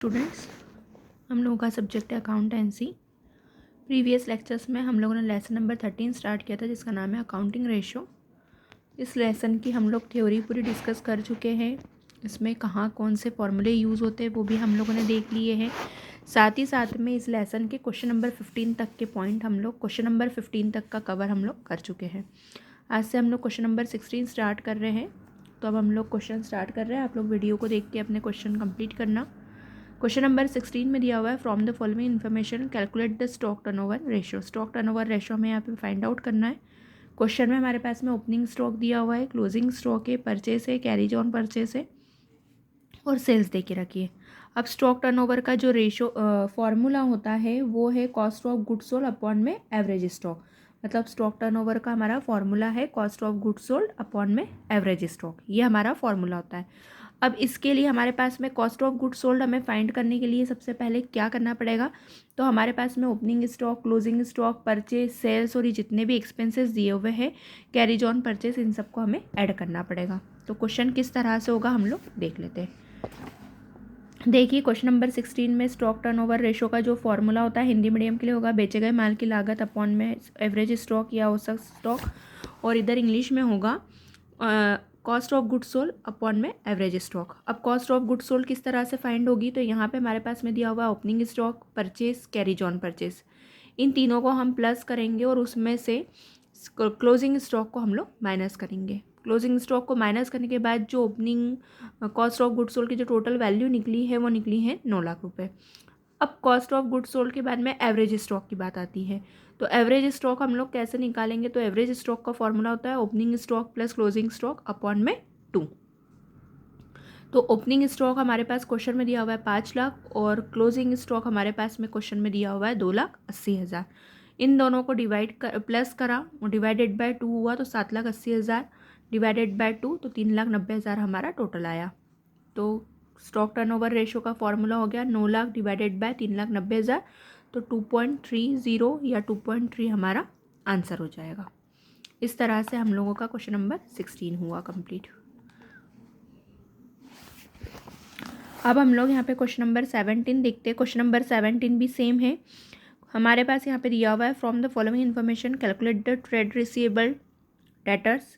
Students, हम लोगों का सब्जेक्ट है अकाउंटेंसी। प्रीवियस लेक्चर्स में हम लोगों ने लेसन नंबर 13 स्टार्ट किया था जिसका नाम है अकाउंटिंग रेशो। इस लेसन की हम लोग थ्योरी पूरी डिस्कस कर चुके हैं। इसमें कहाँ कौन से फॉर्मूले यूज़ होते हैं वो भी हम लोगों ने देख लिए हैं। साथ ही साथ में इस लेसन के क्वेश्चन नंबर 15 तक के पॉइंट हम लोग क्वेश्चन नंबर 15 तक का कवर हम लोग कर चुके हैं। आज से हम लोग क्वेश्चन नंबर 16 स्टार्ट कर रहे हैं। तो अब हम लोग क्वेश्चन स्टार्ट कर रहे हैं। आप लोग वीडियो को देख के अपने क्वेश्चन कंप्लीट करना। क्वेश्चन नंबर 16 में दिया हुआ है from the following information calculate the stock turnover ratio. Stock turnover ratio हमें यहाँ पे फाइंड आउट करना है। क्वेश्चन में हमारे पास में ओपनिंग स्टॉक दिया हुआ है, क्लोजिंग स्टॉक है, परचेस है, कैरीज ऑन परचेस है और सेल्स दे के रखिए। अब स्टॉक टर्नओवर का जो रेशो फॉर्मूला होता है वो है cost of goods sold upon में एवरेज स्टॉक। मतलब स्टॉक टर्नओवर का हमारा फॉर्मूला है cost of goods sold upon में एवरेज स्टॉक। ये हमारा फॉर्मूला होता है। अब इसके लिए हमारे पास में कॉस्ट ऑफ गुड्स सोल्ड हमें फाइंड करने के लिए सबसे पहले क्या करना पड़ेगा, तो हमारे पास में opening stock, closing stock, purchase, sales और ये जितने भी एक्सपेंसेस दिए हुए हैं, कैरीज ऑन परचेज, इन सबको हमें ऐड करना पड़ेगा। तो क्वेश्चन किस तरह से होगा हम लोग देख लेते हैं। देखिए क्वेश्चन नंबर 16 में स्टॉक टर्नओवर रेशो का जो फॉर्मूला होता है हिंदी मीडियम के लिए होगा बेचे गए माल की लागत अपॉन में एवरेज स्टॉक या औसत स्टॉक, और इधर इंग्लिश में होगा cost of goods sold upon में एवरेज स्टॉक। अब कॉस्ट ऑफ गुड्स सोल्ड किस तरह से फाइंड होगी, तो यहाँ पे हमारे पास में दिया हुआ opening stock, purchase, carriage on purchase, इन तीनों को हम प्लस करेंगे और उसमें से क्लोजिंग स्टॉक को हम लोग माइनस करेंगे। क्लोजिंग स्टॉक को माइनस करने के बाद जो opening cost of goods sold की जो टोटल वैल्यू निकली है वो निकली है 9 लाख रुपए। अब कॉस्ट ऑफ गुड्स सोल्ड के बाद में एवरेज स्टॉक की बात आती है। तो एवरेज स्टॉक हम लोग कैसे निकालेंगे, तो एवरेज स्टॉक का फॉर्मूला होता है opening stock plus closing stock upon में 2। तो ओपनिंग स्टॉक हमारे पास क्वेश्चन में दिया हुआ है 5 लाख और क्लोजिंग स्टॉक हमारे पास में क्वेश्चन में दिया हुआ है 2,80,000। इन दोनों को प्लस करा और डिवाइडेड बाय 2 हुआ तो 7,80,000 डिवाइडेड बाय 2 तो 3,90,000 हमारा टोटल आया। तो स्टॉक टर्नओवर रेशो का फॉर्मूला हो गया 9 लाख डिवाइडेड बाय 3,90,000, तो 2.30 या 2.3 हमारा आंसर हो जाएगा। इस तरह से हम लोगों का क्वेश्चन नंबर 16 हुआ कंप्लीट। अब हम लोग यहाँ पे क्वेश्चन नंबर 17 देखते हैं। क्वेश्चन नंबर 17 भी सेम है। हमारे पास यहाँ पे दिया हुआ है from the following information calculate the trade receivable debtors,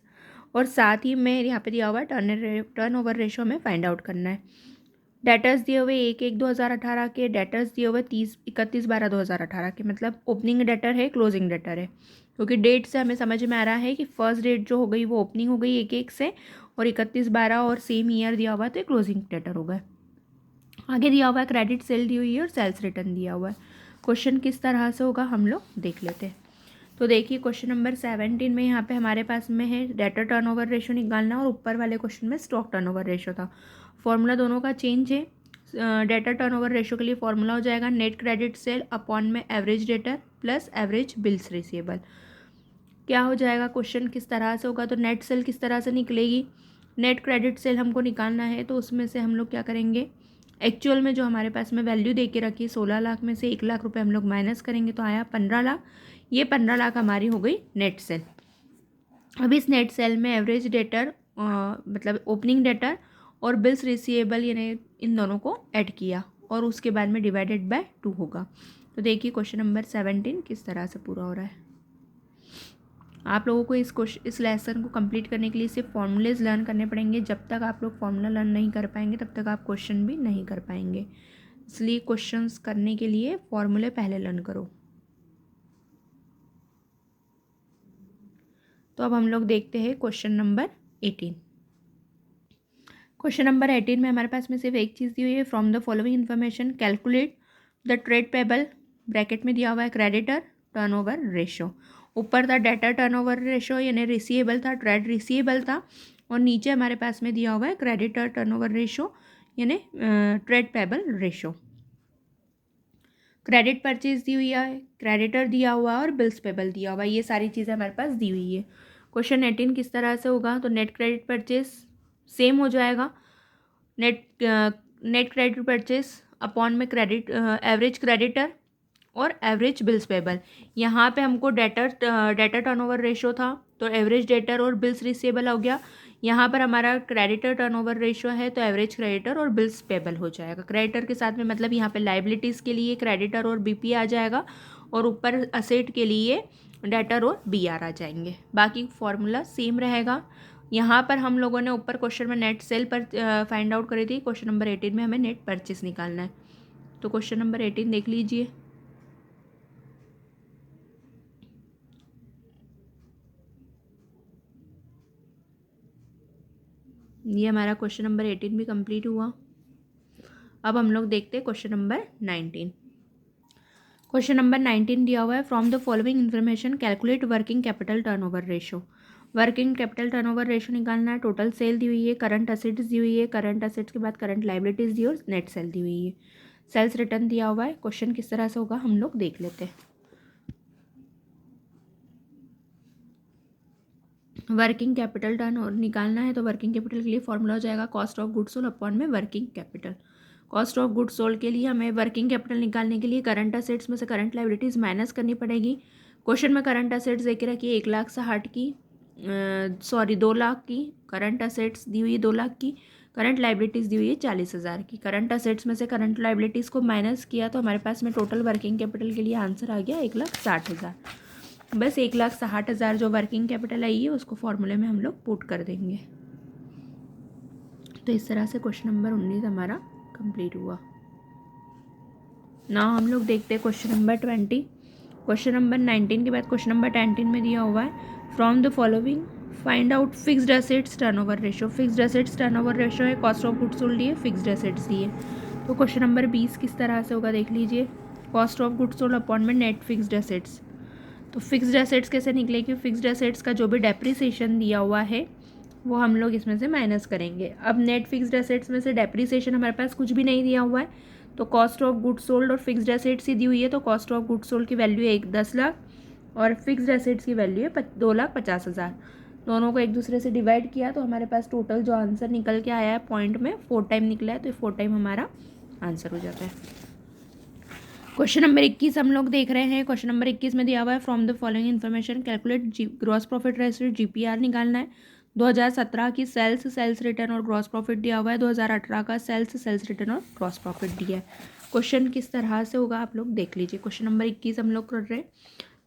और साथ ही में यहाँ पे दिया हुआ है टर्न ओवर रेशो में फाइंड आउट करना है। डेटर्स दिए हुए 1/1/2018 के, डेटर्स दिए हुए 31/12/2018 के, मतलब ओपनिंग डेटर है, क्लोजिंग डेटर है, क्योंकि डेट से हमें समझ में आ रहा है कि फर्स्ट डेट जो हो गई वो ओपनिंग हो गई 1/1 से और 31/12 और सेम ईयर दिया हुआ तो क्लोजिंग डेटर हो गए। आगे दिया हुआ है क्रेडिट सेल दी हुई है और सेल्स रिटर्न दिया हुआ है। क्वेश्चन किस तरह से होगा हम लोग देख लेते हैं। तो देखिए क्वेश्चन नंबर 17 में यहाँ पे हमारे पास में है डेटर टर्नओवर रेशो निकालना और ऊपर वाले क्वेश्चन में स्टॉक टर्नओवर रेशो था। फॉर्मूला दोनों का चेंज है। डेटर टर्नओवर रेशो के लिए फॉर्मूला हो जाएगा नेट क्रेडिट सेल अपॉन में average debtor plus average bills receivable. क्या हो जाएगा, क्वेश्चन किस तरह से होगा, तो नेट सेल किस तरह से निकलेगी, नेट क्रेडिट सेल हमको निकालना है तो उसमें से हम लोग क्या करेंगे, एक्चुअल में जो हमारे पास में वैल्यू दे के रखी 16 लाख में से 1 लाख रुपए हम लोग माइनस करेंगे तो आया 15 लाख। ये 15 लाख हमारी हो गई नेट सेल। अब इस नेट सेल में एवरेज डेटर मतलब ओपनिंग डेटर और बिल्स रिसीवेबल यानी इन दोनों को ऐड किया और उसके बाद में डिवाइडेड बाय 2 होगा। तो देखिए क्वेश्चन नंबर 17 किस तरह से पूरा हो रहा है। आप लोगों को इस लेसन को कंप्लीट करने के लिए सिर्फ फॉर्मूलेज लर्न करने पड़ेंगे। जब तक आप लोग फॉर्मूला लर्न नहीं कर पाएंगे तब तक आप क्वेश्चन भी नहीं कर पाएंगे। इसलिए क्वेश्चंस करने के लिए फॉर्मूले पहले लर्न करो। तो अब हम लोग देखते हैं क्वेश्चन नंबर 18। क्वेश्चन नंबर 18 में हमारे पास में सिर्फ एक चीज़ दी हुई है from the following information calculate the trade payable, bracket में दिया हुआ है क्रेडिटर टर्नओवर रेशो। ऊपर था डेटर टर्नओवर रेशो यानी रिसीवेबल था, ट्रेड रिसीवेबल था, और नीचे हमारे पास में दिया हुआ है क्रेडिटर टर्नओवर रेशो यानी trade payable ratio. Credit purchase दी हुई है, क्रेडिटर दिया हुआ है और बिल्स पेबल दिया हुआ है। ये सारी चीज़ें हमारे पास दी हुई है। क्वेश्चन 18 किस तरह से होगा, तो नेट क्रेडिट परचेज सेम हो जाएगा, नेट क्रेडिट परचेज अपॉन में क्रेडिट एवरेज क्रेडिटर और एवरेज बिल्स पेबल। यहाँ पे हमको डेटर टर्नओवर रेशो था, तो एवरेज डेटर और बिल्स रिसीवेबल हो गया। यहाँ पर हमारा क्रेडिटर टर्नओवर रेशो है, तो एवरेज क्रेडिटर और बिल्स पेबल हो जाएगा। क्रेडिटर के साथ में मतलब यहाँ पे लाइबिलिटीज़ के लिए क्रेडिटर और बीपी आ जाएगा, और ऊपर असेट के लिए डेटर और बीआर आ जाएंगे। बाकी फॉर्मूला सेम रहेगा। यहाँ पर हम लोगों ने ऊपर क्वेश्चन में नेट सेल पर फाइंड आउट करी थी, क्वेश्चन नंबर 18 में हमें नेट परचेस निकालना है। तो क्वेश्चन नंबर 18 देख लीजिए। ये हमारा क्वेश्चन नंबर 18 भी कंप्लीट हुआ। अब हम लोग देखते हैं क्वेश्चन नंबर 19। क्वेश्चन नंबर 19 दिया हुआ है, from the following information calculate working capital turnover ratio. Working capital turnover ratio निकालना है। टोटल सेल दी हुई है, करंट असेट्स दी हुई है, करंट असेट्स के बाद करंट लाइबिलिटीज़ दी और नेट सेल दी हुई है। सेल्स रिटर्न दिया हुआ है। क्वेश्चन किस तरह से होगा हम लोग देख लेते हैं। वर्किंग कैपिटल टर्न और निकालना है, तो वर्किंग कैपिटल के लिए फॉर्मूला हो जाएगा cost of goods sold upon में working capital. Cost of goods sold के लिए हमें वर्किंग कैपिटल निकालने के लिए करंट असेट्स में से करंट लाइबिलिटीज़ माइनस करनी पड़ेगी। क्वेश्चन में करंट असेट्स देके रखिए 1,60,000 की, 2 लाख की करंट असेट्स दी हुई है, 2 लाख की करंट लाइबिलिटीज़ दी हुई है 40,000 की। करंट असेट्स में से करंट लाइबिलिटीज़ को माइनस किया तो हमारे पास में टोटल वर्किंग कैपिटल के लिए आंसर आ गया 1,60,000। बस 1,60,000 जो वर्किंग कैपिटल आई है उसको फॉर्मूले में हम लोग पुट कर देंगे। तो इस तरह से क्वेश्चन नंबर 19 हमारा कंप्लीट हुआ। ना हम लोग देखते हैं क्वेश्चन नंबर 20। क्वेश्चन नंबर 19 के बाद क्वेश्चन नंबर 19 में दिया हुआ है, from the following find out fixed assets turnover ratio. Fixed assets turnover ratio है, कॉस्ट ऑफ गुड्स सोल्ड दिए, फिक्स्ड एसेट्स दिए। तो क्वेश्चन नंबर 20 किस तरह से होगा देख लीजिए। Cost of goods sold upon में नेट फिक्स्ड एसेट्स। तो फिक्स्ड एसेट्स कैसे निकलेगी, फिक्स्ड एसेट्स का जो भी डेप्रिसिएशन दिया हुआ है वो हम लोग इसमें से माइनस करेंगे। अब नेट फिक्स्ड एसेट्स में से डेप्रिसिएशन हमारे पास कुछ भी नहीं दिया हुआ है, तो कॉस्ट ऑफ गुड्स सोल्ड और फिक्स्ड एसेट्स ही दी हुई है। तो कॉस्ट ऑफ गुड्स सोल्ड की वैल्यू है 10 लाख और फिक्स्ड एसेट्स की वैल्यू है 2,50,000। दोनों को एक दूसरे से डिवाइड किया तो हमारे पास टोटल जो आंसर निकल के आया है पॉइंट में 4 टाइम निकला है, तो 4 टाइम हमारा आंसर हो जाता है। क्वेश्चन नंबर 21 हम लोग देख रहे हैं। क्वेश्चन नंबर 21 में दिया हुआ है, from the following information calculate gross profit ratio GPR निकालना है। 2017 की सेल्स रिटर्न और ग्रॉस प्रॉफिट दिया हुआ है, 2018 का सेल्स रिटर्न और ग्रॉस प्रॉफिट दिया है। क्वेश्चन किस तरह से होगा आप लोग देख लीजिए। क्वेश्चन नंबर 21 हम लोग कर रहे हैं,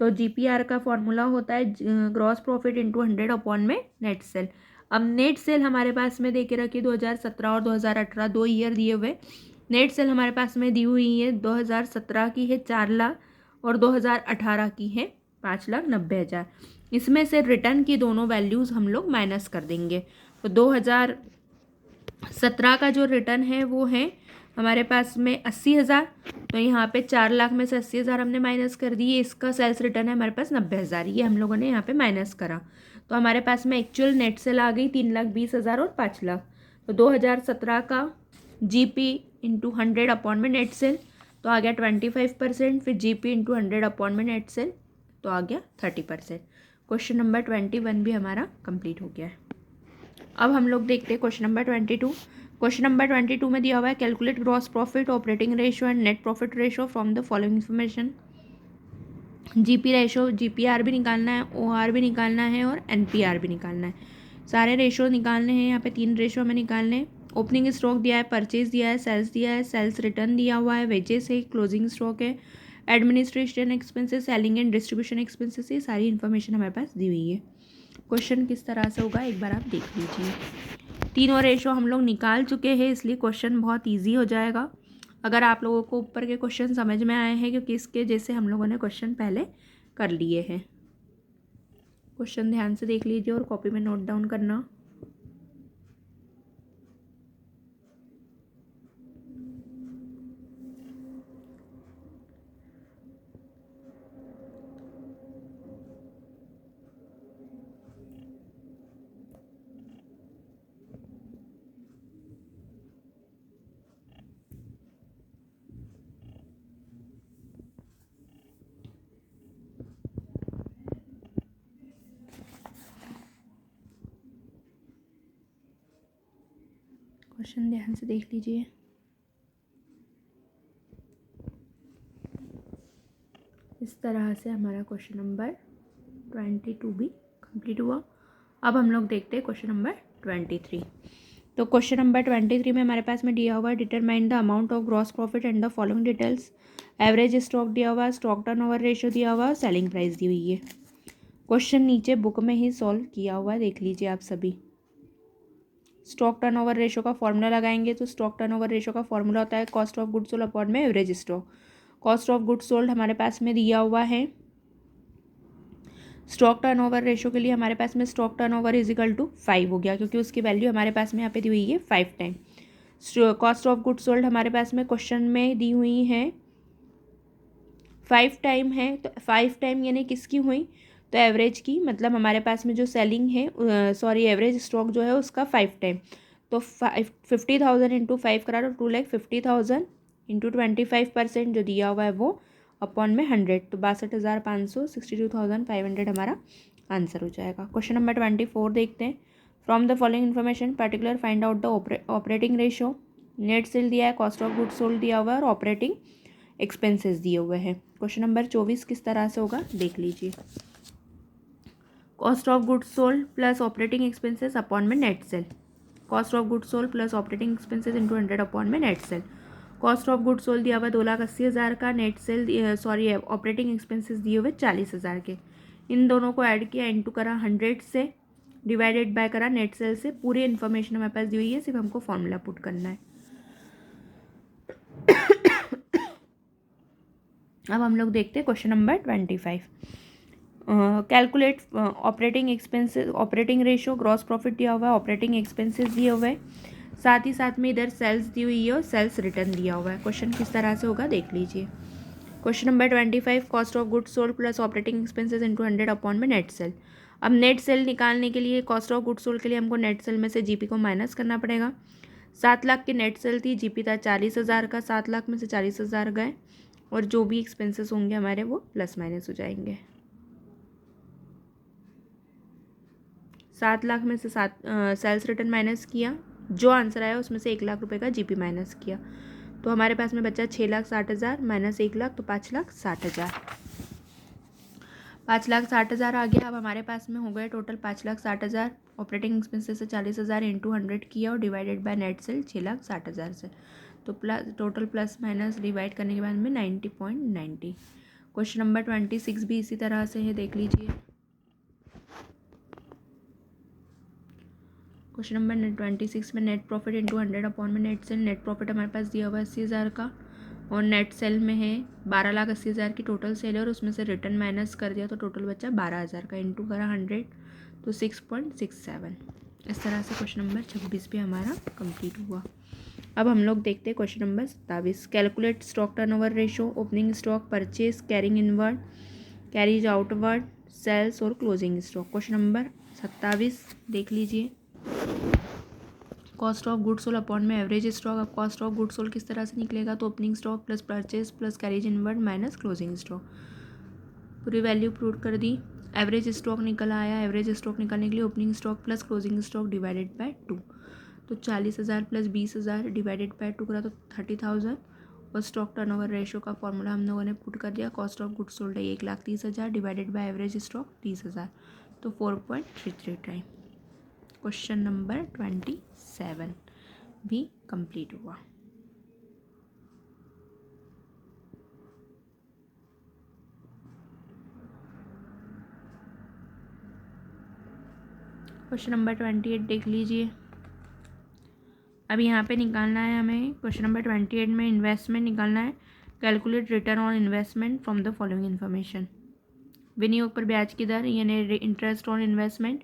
तो जीपीआर का फॉर्मूला होता है ग्रॉस प्रॉफिट इंटू 100 अपॉन में नेट सेल। अब नेट सेल हमारे पास में दे के रखिए 2017 और 2018 2 ईयर दिए हुए। नेट सेल हमारे पास में दी हुई है 2017 की है 4 लाख और 2018 की है 5,90,000। इसमें से रिटर्न की दोनों वैल्यूज़ हम लोग माइनस कर देंगे। तो 2017 का जो रिटर्न है वो है हमारे पास में 80,000, तो यहाँ पे 4 लाख में से 80,000 हमने माइनस कर दिए। इसका सेल्स रिटर्न है हमारे पास 90,000, ये हम लोगों ने यहाँ पे माइनस करा। तो हमारे पास में एक्चुअल नेट सेल आ गई 3,20,000 और 5 लाख। तो 2017 का जीपी इंटू 100 अपॉन में नेट सेल तो आ गया 25%, फिर जीपी इंटू 100 अपॉन में नेट सेल तो आ गया 30%। क्वेश्चन नंबर 21 भी हमारा कंप्लीट हो गया है। अब हम लोग देखते हैं क्वेश्चन नंबर 22। क्वेश्चन नंबर 22 में दिया हुआ है, calculate gross profit operating ratio and net profit ratio from the following information. GP ratio, GPR भी निकालना है, ओआर भी निकालना है और एनपीआर भी निकालना है। सारे रेशो निकालने हैं। यहाँ पे 3 रेशो हमें निकालने हैं। ओपनिंग स्टॉक दिया है, परचेज दिया है, सेल्स रिटर्न दिया हुआ है, वेजेस है, क्लोजिंग स्टॉक है, administration expenses, selling and distribution expenses, ये सारी इन्फॉर्मेशन हमारे पास दी हुई है। क्वेश्चन किस तरह से होगा एक बार आप देख लीजिए। तीनों रेशो हम लोग निकाल चुके हैं, इसलिए क्वेश्चन बहुत ईजी हो जाएगा। अगर आप लोगों को ऊपर के क्वेश्चन समझ में आए हैं क्योंकि इसके जैसे हम लोगों ने क्वेश्चन पहले कर लिए हैं। क्वेश्चन ध्यान से देख लीजिए और कॉपी में नोट डाउन करना। क्वेश्चन ध्यान से देख लीजिए। इस तरह से हमारा क्वेश्चन नंबर 22 भी कंप्लीट हुआ। अब हम लोग देखते हैं क्वेश्चन नंबर 23। तो क्वेश्चन नंबर 23 में हमारे पास में दिया हुआ है determine the amount of gross profit and the following details. Average stock दिया हुआ है, स्टॉक टर्नओवर रेशियो दिया हुआ है, सेलिंग प्राइस दी हुई है। क्वेश्चन नीचे बुक में ही सॉल्व किया हुआ है, देख लीजिए आप सभी। स्टॉक टर्नओवर रेशियो का फॉर्मूला लगाएंगे तो स्टॉक टर्नओवर रेशियो का फॉर्मूला होता है cost of goods sold upon में average stock. Cost of goods sold हमारे पास में दिया हुआ है। स्टॉक टर्नओवर रेशियो के लिए हमारे पास में stock turnover is equal to 5 हो गया, क्योंकि उसकी वैल्यू हमारे पास में यहाँ पे दी हुई है 5 time. Cost of goods sold हमारे पास में क्वेश्चन में दी हुई है 5 टाइम है, तो 5 टाइम यानी किसकी हुई, तो एवरेज की, मतलब हमारे पास में जो सेलिंग है सॉरी एवरेज स्टॉक जो है उसका 5 टाइम। तो 50,000 इंटू 5 करा तो 2,50,000 इंटू 25% जो दिया हुआ है वो अपॉन में 100, तो 62,500 62,500 हमारा आंसर हो जाएगा। क्वेश्चन नंबर 24 देखते हैं। From the following information particular find out the operating ratio. Net cell दिया है, कॉस्ट ऑफ गुड्स सोल्ड दिया हुआ है और ऑपरेटिंग एक्सपेंसेस दिए हुए हैं। क्वेश्चन नंबर 24 किस तरह से होगा देख लीजिए। Cost of goods sold plus operating expenses upon में net sale. Cost of goods sold plus operating expenses into 100 upon में net sale. Cost of goods sold दिया हुआ 2,80,000 का, net sale sorry operating expenses दिए हुए 40,000 के। इन दोनों को ऐड किया, इंटू करा 100 से, डिवाइडेड बाय करा नेट सेल से। पूरी इन्फॉर्मेशन हमारे पास दी हुई है, सिर्फ हमको फॉर्मूला पुट करना है। अब हम लोग देखते हैं question number 25। Calculate operating expenses, operating ratio, gross profit दिया हुआ है, ऑपरेटिंग एक्सपेंसेस दिए हुए हैं, साथ ही साथ में इधर सेल्स दी हुई है और सेल्स रिटर्न दिया हुआ है। क्वेश्चन किस तरह से होगा देख लीजिए। Question number 25 cost of goods sold plus operating expenses into 100 upon में नेट सेल। अब नेट सेल निकालने के लिए, कॉस्ट ऑफ गुड्स सोल्ड के लिए हमको नेट सेल में से जीपी को माइनस करना पड़ेगा। 7 लाख की नेट सेल थी, जीपी था 40,000 का, 7 लाख में से 40,000 गए और जो भी एक्सपेंसेस होंगे हमारे वो प्लस माइनस हो जाएंगे। 7 लाख में से सेल्स रिटर्न माइनस किया, जो आंसर आया उसमें से 1 लाख रुपए का जीपी माइनस किया, तो हमारे पास में बचा 6,60,000 माइनस 1 लाख, तो 5,60,000। 5,60,000 आ गया। अब हमारे पास में हो गए टोटल 5,60,000। ऑपरेटिंग एक्सपेंसेस से 40,000 इंटू 100 किया और डिवाइडेड बाय नेट सेल 6,60,000 से, तो टोटल प्लस माइनस डिवाइड करने के बाद में 90.90। क्वेश्चन नंबर 26 भी इसी तरह से है, देख लीजिए। क्वेश्चन नंबर 26 में नेट प्रॉफिट इंटू 100 अपॉन में नेट सेल। नेट प्रॉफिट हमारे पास दिया हुआ है 80,000 का और नेट सेल में है 12,80,000 की टोटल सेल है और उसमें से रिटर्न माइनस कर दिया तो टोटल बचा 12,000 का, इंटू करा 100 तो 6.67। इस तरह से क्वेश्चन नंबर 26 भी हमारा कंप्लीट हुआ। अब हम लोग देखते हैं question number 27। Calculate stock turnover ratio, opening stock, purchase, carriage inward, carriage outward, sales और क्लोजिंग स्टॉक। क्वेश्चन नंबर 27 देख लीजिए। Cost of goods sold upon में एवरेज स्टॉक। अब कॉस्ट ऑफ गुड्स सोल्ड किस तरह से निकलेगा, तो opening stock plus purchase plus carriage inward minus closing stock. पूरी वैल्यू पुट कर दी, एवरेज स्टॉक निकल आया। एवरेज स्टॉक निकालने के लिए opening stock plus closing stock divided by 2, तो 40,000 प्लस 20,000 डिवाइडेड बाय 2 करा तो 30,000 और स्टॉक टर्नओवर रेशियो का फॉर्मूला हम लोगों ने पुट कर दिया। कॉस्ट ऑफ गुड्स सोल्ड है 1,30,000 डिवाइडेड बाय एवरेज स्टॉक 30,000, तो 4.33 टाइम। क्वेश्चन नंबर 27 भी कंप्लीट हुआ। क्वेश्चन नंबर 28 देख लीजिए। अब यहाँ पे निकालना है हमें, क्वेश्चन नंबर 28 में इन्वेस्टमेंट निकालना है। Calculate return on investment from the following information. विनियोग पर ब्याज की दर यानी इंटरेस्ट ऑन इन्वेस्टमेंट,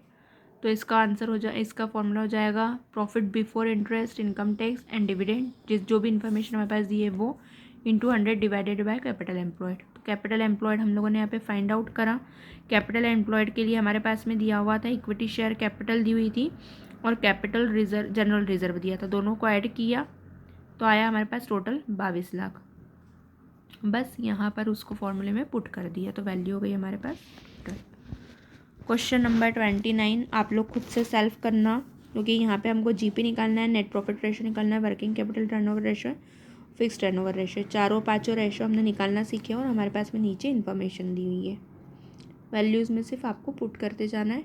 तो इसका आंसर हो जाए, इसका फॉर्मूला हो जाएगा profit before interest, income tax and dividend. जो भी इन्फॉर्मेशन हमारे पास दी है वो into 100 divided by capital employed. तो कैपिटल एम्प्लॉयड हम लोगों ने यहाँ पे फाइंड आउट करा। कैपिटल एम्प्लॉयड के लिए हमारे पास में दिया हुआ था इक्विटी शेयर कैपिटल दी हुई थी और कैपिटल रिजर्व, जनरल रिजर्व दिया था, दोनों को ऐड किया तो आया हमारे पास टोटल 22 लाख। बस यहाँ पर उसको फॉर्मूले में पुट कर दिया तो वैल्यू हो गई हमारे पास। क्वेश्चन नंबर 29 आप लोग खुद से सेल्फ करना, क्योंकि यहाँ पे हमको जीपी निकालना है, नेट प्रॉफिट रेशियो निकालना है, working capital turnover ratio fix turnover ratio, चारों पाँचों रेशो हमने निकालना सीखे और हमारे पास में नीचे इन्फॉर्मेशन दी हुई है। वैल्यूज़ में सिर्फ आपको पुट करते जाना है।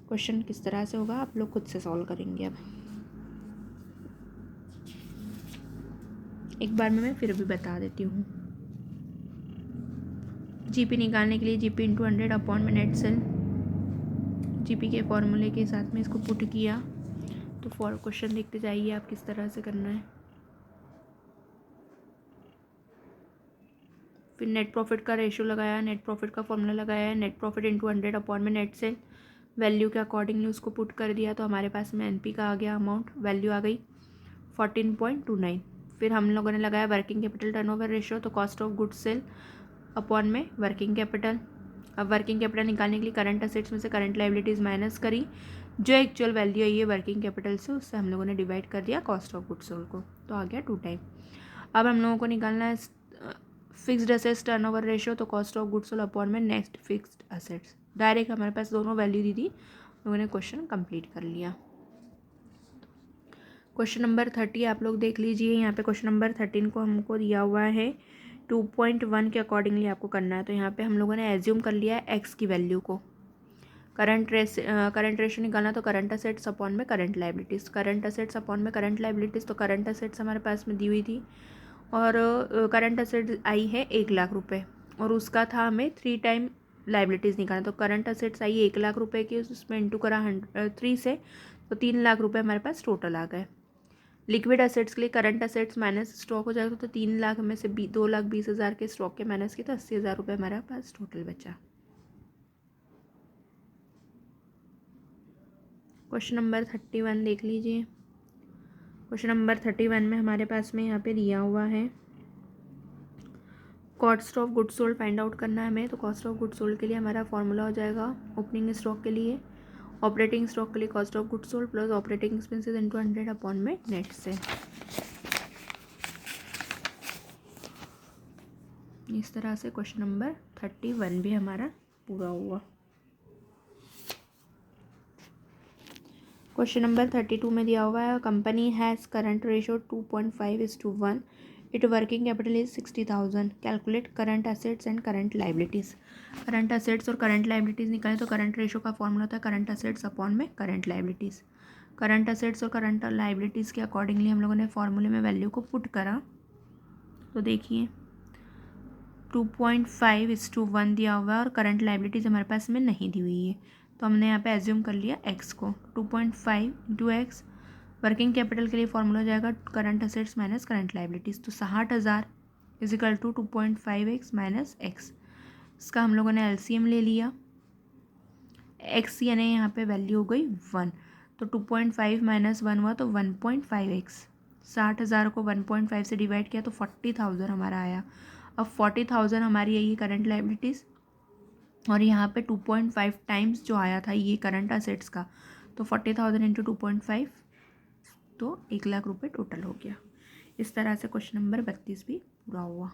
क्वेश्चन किस तरह से होगा आप लोग खुद से सॉल्व करेंगे। अब एक बार मैं फिर भी बता देती हूँ। जीपी निकालने के लिए जीपी इंटू 100 अपॉन में नेट सेल, जीपी के फॉर्मूले के साथ में इसको पुट किया। तो फॉर क्वेश्चन देखते जाइए आप किस तरह से करना है। फिर नेट प्रॉफिट का रेशो लगाया, नेट प्रॉफिट का फॉर्मूला लगाया है, नेट प्रॉफिट इंटू 100 अपॉन में नेट सेल, वैल्यू के अकॉर्डिंगली उसको पुट कर दिया। तो हमारे पास में एनपी का आ गया अमाउंट, वैल्यू आ गई 14.29। फिर हम लोगों ने लगाया वर्किंग कैपिटल टर्नओवर रेशो, तो cost of goods sale upon में वर्किंग कैपिटल। अब वर्किंग कैपिटल निकालने के लिए करंट असेट्स में से करंट लाइबिलिटीज़ माइनस करी, जो एक्चुअल वैल्यू आई है वर्किंग कैपिटल से उससे हम लोगों ने डिवाइड कर दिया कॉस्ट ऑफ गुड्स सोल्ड को, तो आ गया 2 टाइम। अब हम लोगों को निकालना है फिक्स्ड असेट्स टर्नओवर रेशो, तो cost of goods sold upon में नेक्स्ट फिक्स्ड असेट्स। डायरेक्ट हमारे पास दोनों वैल्यू दी थी, लोगों ने क्वेश्चन कंप्लीट कर लिया। क्वेश्चन नंबर 30 आप लोग देख लीजिए। यहाँ पे क्वेश्चन नंबर 13 को हमको दिया हुआ है 2.1 के अकॉर्डिंगली आपको करना है। तो यहाँ पे हम लोगों ने एज्यूम कर लिया है एक्स की वैल्यू को। करंट रेशो निकालना, तो करंट असेट्स अपॉन में current liabilities, current assets upon में करंट लाइबिलिटीज़। तो करंट असेट्स हमारे पास में दी हुई थी और करंट असेट्स आई है 1 लाख रुपए और उसका था हमें 3 टाइम लाइबिलिटीज़ निकालना। तो करंट असेट्स आई 1 लाख रुपए की, उसमें इंटू करा 3 से, तो 3 लाख रुपए हमारे पास टोटल आ गए। लिक्विड असेट्स के लिए करंट असेट्स माइनस स्टॉक हो जाएगा, तो 3 लाख में से 2,20,000 के स्टॉक के माइनस किए तो 80,000 रुपये हमारे पास टोटल बचा। क्वेश्चन नंबर 31 देख लीजिए। क्वेश्चन नंबर 31 में हमारे पास में यहाँ पे दिया हुआ है cost of goods sold find out करना है हमें। तो कॉस्ट ऑफ गुड्स सोल्ड के लिए हमारा फॉर्मूला हो जाएगा ओपनिंग स्टॉक के लिए, ऑपरेटिंग स्टॉक के लिए cost of goods sold plus operating expenses into 100 upon में नेट से। इस तरह से क्वेश्चन नंबर 31 भी हमारा पूरा हुआ। क्वेश्चन नंबर 32 में दिया हुआ है company has current ratio 2.5:1, it working capital is 60,000, calculate current assets and current liabilities. Current assets और करंट लाइबिलिटीज़ निकालें, तो करंट रेशो का फॉर्मूला होता है करंट एसेट्स अपॉन में करंट लाइबिलिटीज़। करंट एसेट्स और करंट लाइबिलिटीज़ के अकॉर्डिंगली हम लोगों ने फॉर्मूले में वैल्यू को पुट करा। तो देखिए 2.5:1 दिया हुआ है और करंट लाइबिलिटीज़ हमारे पास में नहीं दी हुई है, तो हमने यहाँ पे एज्यूम कर लिया एक्स को। 2.5 इंटू एक्स, वर्किंग कैपिटल के लिए फॉर्मूला हो जाएगा current assets minus current liabilities. तो 60,000 is equal to 2.5x minus X. इसका हम लोगों ने एलसीएम ले लिया, एक्स यानी यहाँ पे वैल्यू हो गई 1, तो 2.5 माइनस 1 हुआ तो 1.5x। 60,000 को 1.5 से डिवाइड किया तो 40,000 हमारा आया। अब 40,000 हमारी यही करंट लाइबिलिटीज़ और यहाँ पे 2.5 टाइम्स जो आया था ये करंट असेट्स का, तो 40,000 इंटू 2.5 तो 1 लाख रुपए टोटल हो गया। इस तरह से क्वेश्चन नंबर 32 भी पूरा हुआ।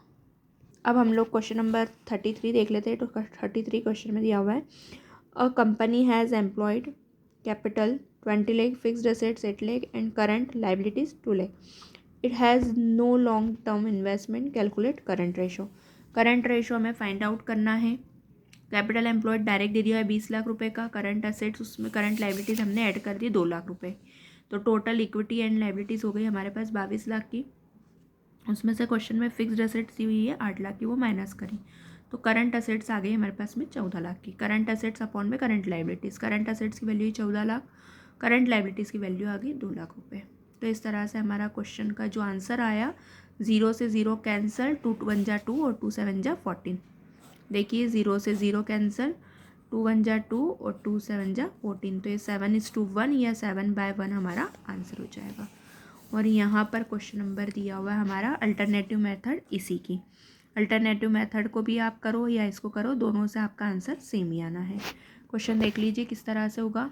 अब हम लोग क्वेश्चन नंबर 33 देख लेते हैं। तो 33 क्वेश्चन में दिया हुआ है a company has employed capital 20 lakh, fixed assets 8 lakh and current liabilities 2 lakh. It has no long term investment, calculate current ratio. Current ratio हमें फाइंड आउट करना है। कैपिटल एम्प्लॉयड डायरेक्ट दे दिया है 20 लाख रुपए का, करंट असेट्स उसमें करंट लाइबिलिटीज़ हमने ऐड कर दी 2 लाख रुपए, तो टोटल इक्विटी एंड लाइबिलिटीज़ हो गई हमारे पास 22 लाख की। उसमें से क्वेश्चन में फिक्स्ड असेट्स दी हुई है 8 लाख की, वो माइनस करी तो करंट असेट्स आ गई हमारे पास में 14 लाख की। करंट असेट्स अपॉन में करंट लाइबिलिटीज़, करंट असेट्स की वैल्यू 14 लाख, करंट लाइबिलिटीज़ की वैल्यू आ गई 2 लाख रुपये। तो इस तरह से हमारा क्वेश्चन का जो आंसर आया 0 से 0 कैंसल, 2 1 जा 2 और 2 7 जा 14। देखिए 0 से 0 कैंसल, 2 1 जा 2 और 2 7 जा 14, तो ये 7:1 या 7/1 हमारा आंसर हो जाएगा। और यहाँ पर क्वेश्चन नंबर दिया हुआ है हमारा अल्टरनेटिव मेथड इसी की। अल्टरनेटिव मेथड को भी आप करो या इसको करो, दोनों से आपका आंसर सेम ही आना है। क्वेश्चन देख लीजिए किस तरह से होगा।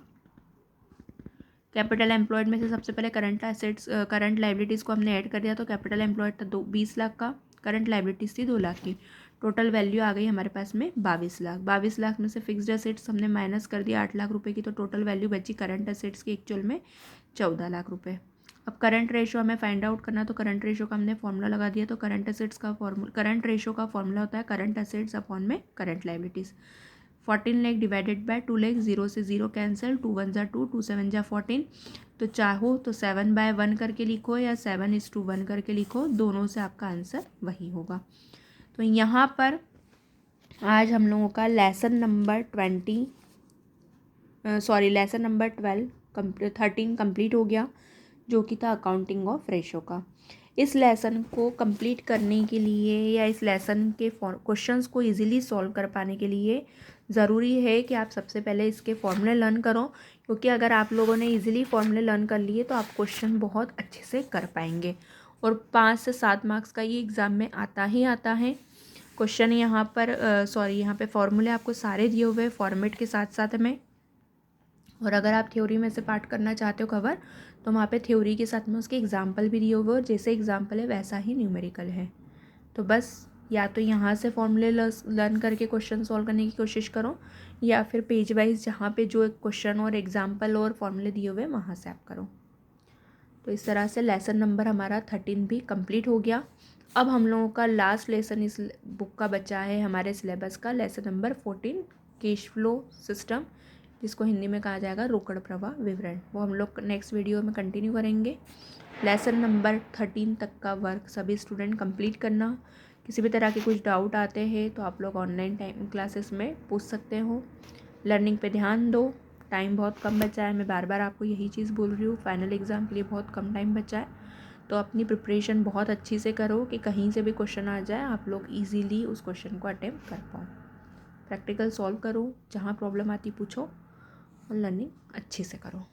कैपिटल एम्प्लॉयड में से सबसे पहले करंट एसेट्स करंट लाइबिलिटीज़ को हमने ऐड कर दिया, तो कैपिटल एम्प्लॉयड था 20 लाख का, करंट लाइबिलिटीज़ थी 2 लाख की, टोटल वैल्यू आ गई हमारे पास में 22 लाख। 22 लाख में से फिक्स्ड असेट्स हमने माइनस कर दिया 8 लाख रुपए की, तो टोटल वैल्यू बची करंट असेट्स की एक्चुअल में 14 लाख रुपए। अब करंट रेशो हमें फाइंड आउट करना, तो करंट रेशो का हमने फॉर्मूला लगा दिया। तो करंट एसेट्स का फॉर्मूला, करंट रेशो का फॉर्मूला होता है करंट एसेट्स अपॉन में current liabilities. 14 lakh divided by 2 lakh, 0 से 0 कैंसिल, 2 1 जा 2, 2 7 जा 14। तो चाहो तो 7/1 करके लिखो या 7:1 करके लिखो, दोनों से आपका आंसर वही होगा। तो यहाँ पर आज हम लोगों का लेसन नंबर 13 कंप्लीट हो गया, जो कि था अकाउंटिंग ऑफ रेशो का। इस लेसन को कंप्लीट करने के लिए या इस लेसन के क्वेश्चंस को इजीली सॉल्व कर पाने के लिए ज़रूरी है कि आप सबसे पहले इसके फॉर्मूले लर्न करो, क्योंकि अगर आप लोगों ने इजीली फॉर्मूले लर्न कर लिए तो आप क्वेश्चन बहुत अच्छे से कर पाएंगे। और 5 से 7 मार्क्स का ये एग्ज़ाम में आता ही आता है। क्वेश्चन यहाँ पर यहाँ पे फॉर्मूले आपको सारे दिए हुए फॉर्मेट के साथ साथ में। और अगर आप थ्योरी में से पार्ट करना चाहते हो कवर, तो वहाँ पे थ्योरी के साथ में उसके एग्जाम्पल भी दिए हुए और जैसे एग्जाम्पल है वैसा ही न्यूमेरिकल है। तो बस या तो यहाँ से फॉर्मूले लर्न करके क्वेश्चन सॉल्व करने की कोशिश करो, या फिर पेज वाइज जहाँ पे जो क्वेश्चन और एग्जाम्पल और फॉर्मूले दिए हुए वहाँ से आप करो। तो इस तरह से लेसन नंबर हमारा 13 भी कंप्लीट हो गया। अब हम लोगों का लास्ट लेसन इस बुक का बचा है हमारे सिलेबस का, lesson number 14 cash flow system, जिसको हिंदी में कहा जाएगा रोकड़ प्रवाह विवरण। वो हम लोग नेक्स्ट वीडियो में कंटिन्यू करेंगे। लेसन नंबर 13 तक का वर्क सभी स्टूडेंट कंप्लीट करना। किसी भी तरह के कुछ डाउट आते हैं तो आप लोग ऑनलाइन टाइम क्लासेस में पूछ सकते हो। लर्निंग पे ध्यान दो, टाइम बहुत कम बचा है, मैं बार बार आपको यही चीज़ बोल रही हूँ, फाइनल एग्ज़ाम के लिए बहुत कम टाइम बचा है। तो अपनी प्रिपरेशन बहुत अच्छी से करो कि कहीं से भी क्वेश्चन आ जाए आप लोग इजीली उस क्वेश्चन को अटेम्प्ट कर पाओ। प्रैक्टिकल सॉल्व करो, जहाँ प्रॉब्लम आती पूछो और लर्निंग अच्छे से करो।